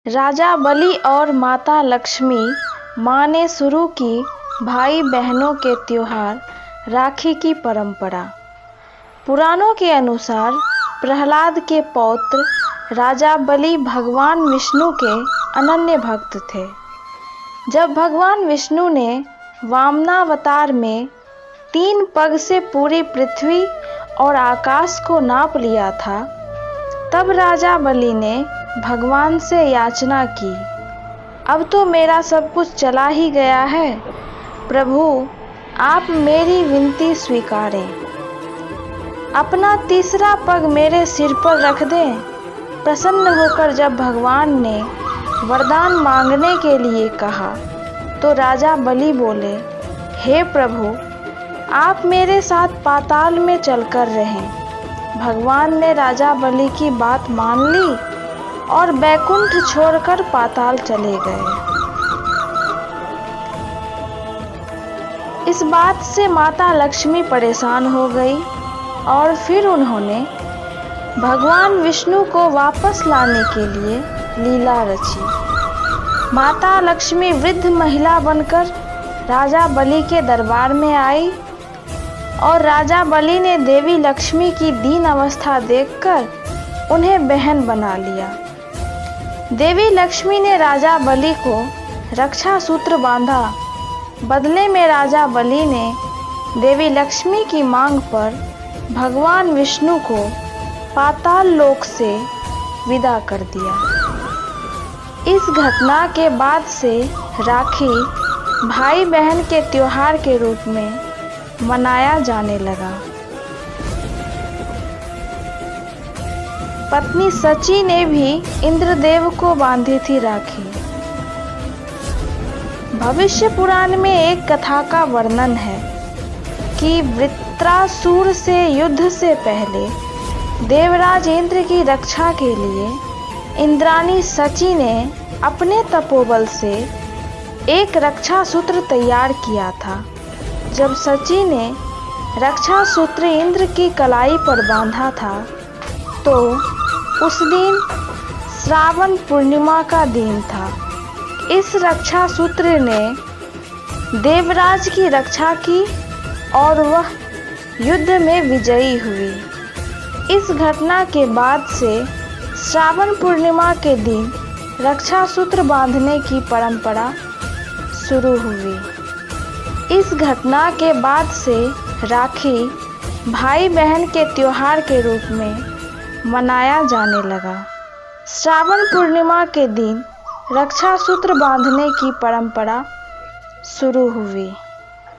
राजा बलि और माता लक्ष्मी माँ ने शुरू की भाई बहनों के त्योहार राखी की परंपरा। पुराणों के अनुसार प्रहलाद के पौत्र राजा बलि भगवान विष्णु के अनन्य भक्त थे। जब भगवान विष्णु ने वामनावतार में 3 पग से पूरी पृथ्वी और आकाश को नाप लिया था, तब राजा बलि ने भगवान से याचना की, अब तो मेरा सब कुछ चला ही गया है, प्रभु आप मेरी विनती स्वीकारें। अपना तीसरा पग मेरे सिर पर रख दें। प्रसन्न होकर जब भगवान ने वरदान मांगने के लिए कहा तो राजा बलि बोले, हे प्रभु आप मेरे साथ पाताल में चलकर रहें। भगवान ने राजा बलि की बात मान ली और बैकुंठ छोड़कर पाताल चले गए। इस बात से माता लक्ष्मी परेशान हो गई और फिर उन्होंने भगवान विष्णु को वापस लाने के लिए लीला रची। माता लक्ष्मी वृद्ध महिला बनकर राजा बलि के दरबार में आई और राजा बलि ने देवी लक्ष्मी की दीन अवस्था देखकर उन्हें बहन बना लिया। देवी लक्ष्मी ने राजा बलि को रक्षा सूत्र बांधा। बदले में राजा बलि ने देवी लक्ष्मी की मांग पर भगवान विष्णु को पाताल लोक से विदा कर दिया। इस घटना के बाद से राखी भाई बहन के त्योहार के रूप में मनाया जाने लगा। पत्नी सची ने भी इंद्रदेव को बांधी थी राखी। भविष्य पुराण में एक कथा का वर्णन है कि वृत्रासुर से युद्ध से पहले देवराज इंद्र की रक्षा के लिए इंद्राणी सची ने अपने तपोबल से एक रक्षा सूत्र तैयार किया था। जब सची ने रक्षा सूत्र इंद्र की कलाई पर बांधा था तो उस दिन श्रावण पूर्णिमा का दिन था। इस रक्षा सूत्र ने देवराज की रक्षा की और वह युद्ध में विजयी हुई। इस घटना के बाद से श्रावण पूर्णिमा के दिन रक्षा सूत्र बांधने की परंपरा शुरू हुई। इस घटना के बाद से राखी भाई बहन के त्योहार के रूप में मनाया जाने लगा। श्रावण पूर्णिमा के दिन रक्षा सूत्र बांधने की परंपरा शुरू हुई।